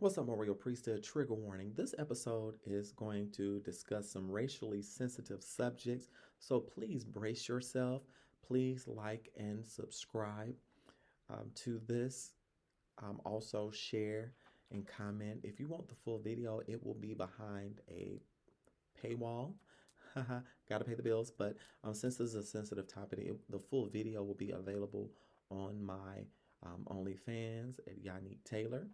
What's up, my royal priesthood? Trigger warning. This episode is going to discuss some racially sensitive subjects, so please brace yourself. Please like and subscribe to this. Also, share and comment. If you want the full video, it will be behind a paywall. Gotta pay the bills, but since this is a sensitive topic, the full video will be available on my OnlyFans at YannickTaylor.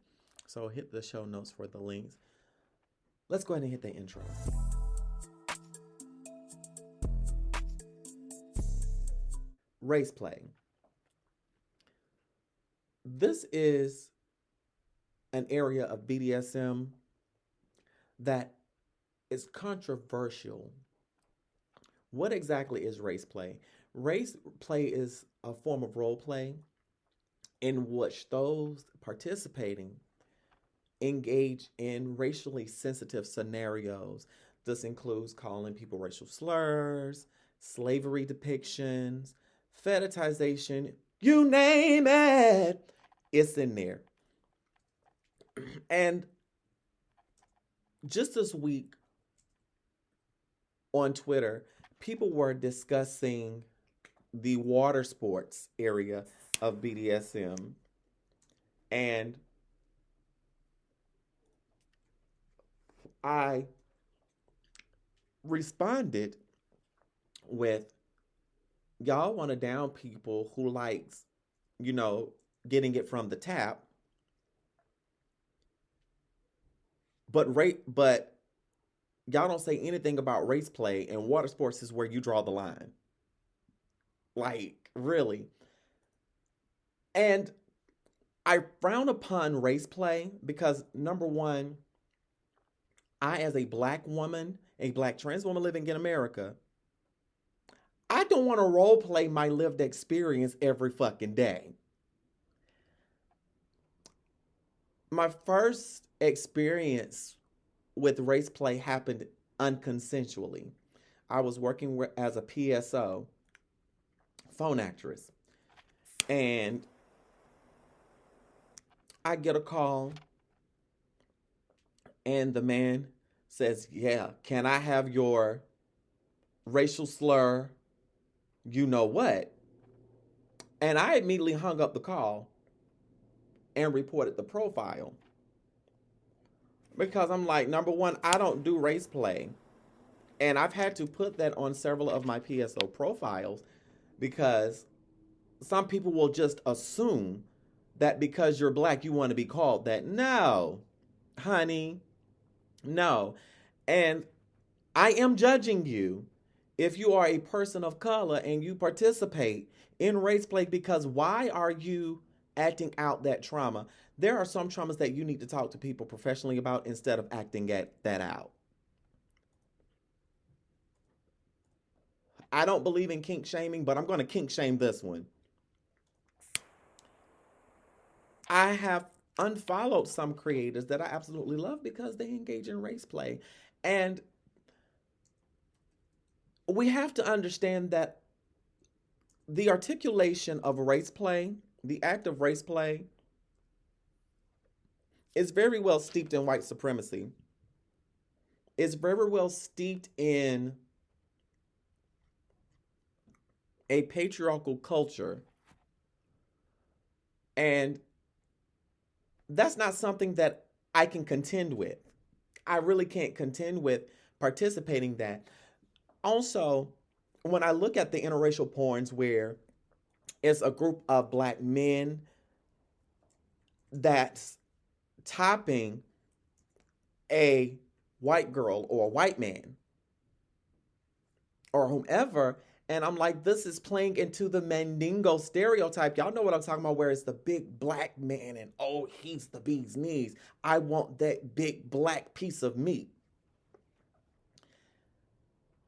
So hit the show notes for the links. Let's go ahead and hit the intro. Race play. This is an area of BDSM that is controversial. What exactly is race play? Race play is a form of role play in which those participating engage in racially sensitive scenarios. This includes calling people racial slurs, slavery depictions, fetishization, you name it, it's in there. And just this week on Twitter, people were discussing the water sports area of BDSM, and I responded with, y'all want to down people who likes, getting it from the tap, but y'all don't say anything about race play, and water sports is where you draw the line. Like, really. And I frown upon race play because, number one, I, as a black woman, a black trans woman living in America, I don't want to role play my lived experience every fucking day. My first experience with race play happened unconsensually. I was working as a PSO, phone actress, and I get a call, and the man says, yeah, can I have your racial slur, you know what? And I immediately hung up the call and reported the profile. Because I'm like, number one, I don't do race play. And I've had to put that on several of my PSO profiles because some people will just assume that because you're black, you want to be called that. No, honey, no. And I am judging you if you are a person of color and you participate in race play, because why are you acting out that trauma? There are some traumas that you need to talk to people professionally about instead of acting that out. I don't believe in kink shaming, but I'm going to kink shame this one. I have unfollowed some creators that I absolutely love because they engage in race play. And we have to understand that the articulation of race play, the act of race play, is very well steeped in white supremacy. It's very well steeped in a patriarchal culture. And that's not something that I can contend with. I really can't contend with participating that. Also, when I look at the interracial porns where it's a group of black men that's topping a white girl or a white man or whomever, and I'm like, this is playing into the Mandingo stereotype. Y'all know what I'm talking about, where it's the big black man and, oh, he's the bee's knees. I want that big black piece of meat.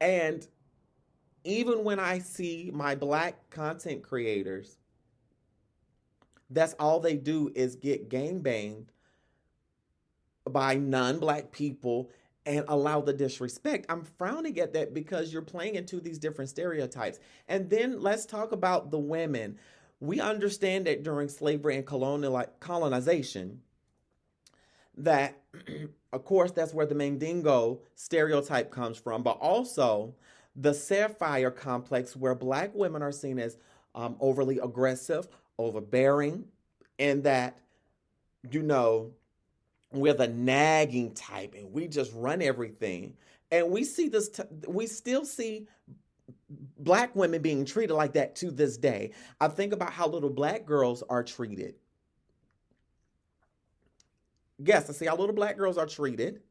And even when I see my black content creators, that's all they do is get gangbanged by non-black people and allow the disrespect. I'm frowning at that because you're playing into these different stereotypes. And then let's talk about the women. We understand that during slavery and colonization, that, of course, that's where the Mandingo stereotype comes from, but also the sapphire complex, where black women are seen as overly aggressive, overbearing, and that, you know, we're the nagging type and we just run everything. And we see this, we still see black women being treated like that to this day. I think about how little black girls are treated. Yes, I see how little black girls are treated,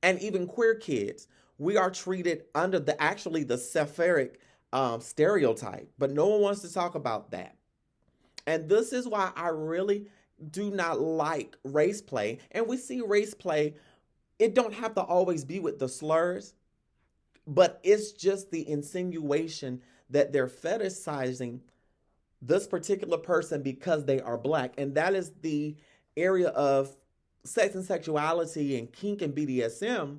and even queer kids. We are treated under the actually the Sephiroth stereotype, but no one wants to talk about that. And this is why I really do not like race play. And we see race play, it don't have to always be with the slurs, but it's just the insinuation that they're fetishizing this particular person because they are black. And that is the area of sex and sexuality and kink and BDSM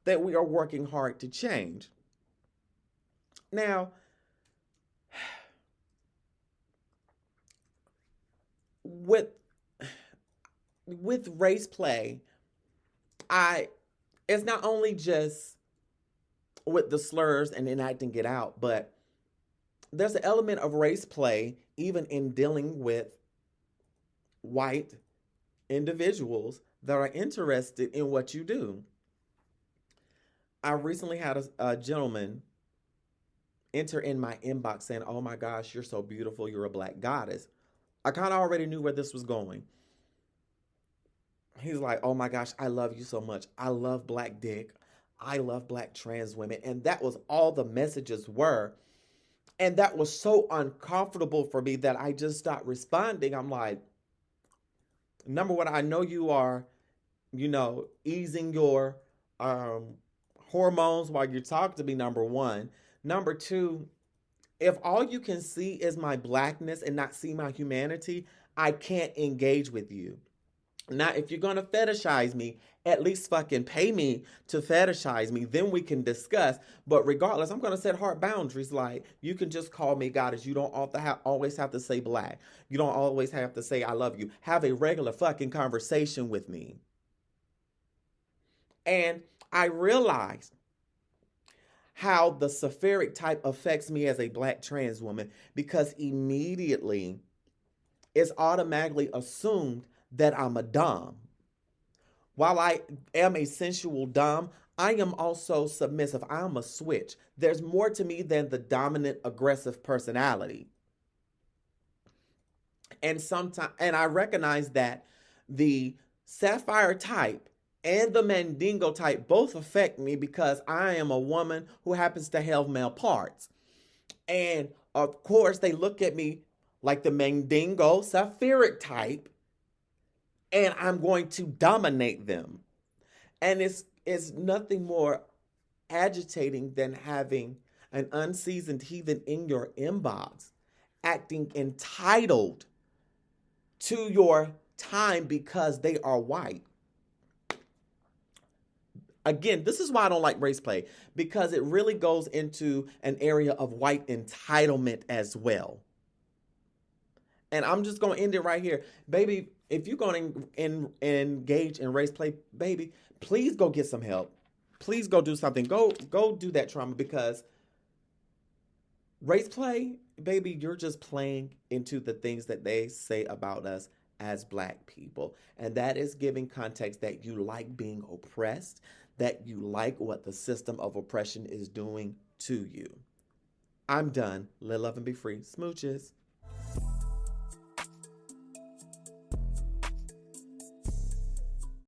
that we are working hard to change. Now, with race play, I it's not only just with the slurs and enacting it out, but there's an element of race play even in dealing with white individuals that are interested in what you do. I recently had a gentleman enter in my inbox saying, "Oh my gosh, you're so beautiful. You're a black goddess." I kind of already knew where this was going. He's like, "Oh my gosh, I love you so much. I love black dick. I love black trans women." And that was all the messages were. And that was so uncomfortable for me that I just stopped responding. I'm like, number one, I know you are, easing your hormones while you talk to me, number one. Number two, if all you can see is my blackness and not see my humanity, I can't engage with you. Now, if you're going to fetishize me, at least fucking pay me to fetishize me. Then we can discuss. But regardless, I'm going to set hard boundaries. Like, you can just call me goddess. You don't always have to say black. You don't always have to say I love you. Have a regular fucking conversation with me. And I realized how the Sephiroth type affects me as a black trans woman, because immediately it's automatically assumed that I'm a dom. While I am a sensual dom, I am also submissive. I am a switch. There's more to me than the dominant aggressive personality. And I recognize that the sapphire type and the Mandingo type both affect me because I am a woman who happens to have male parts. And of course, they look at me like the Mandingo Sapphiric type, and I'm going to dominate them. And it's nothing more agitating than having an unseasoned heathen in your inbox acting entitled to your time because they are white. Again, this is why I don't like race play, because it really goes into an area of white entitlement as well. And I'm just going to end it right here. Baby, if you're going to engage in race play, baby, please go get some help. Please go do something. Go do that trauma, because race play, baby, you're just playing into the things that they say about us as black people. And that is giving context that you like being oppressed, that you like what the system of oppression is doing to you. I'm done. Live, love, and be free. Smooches.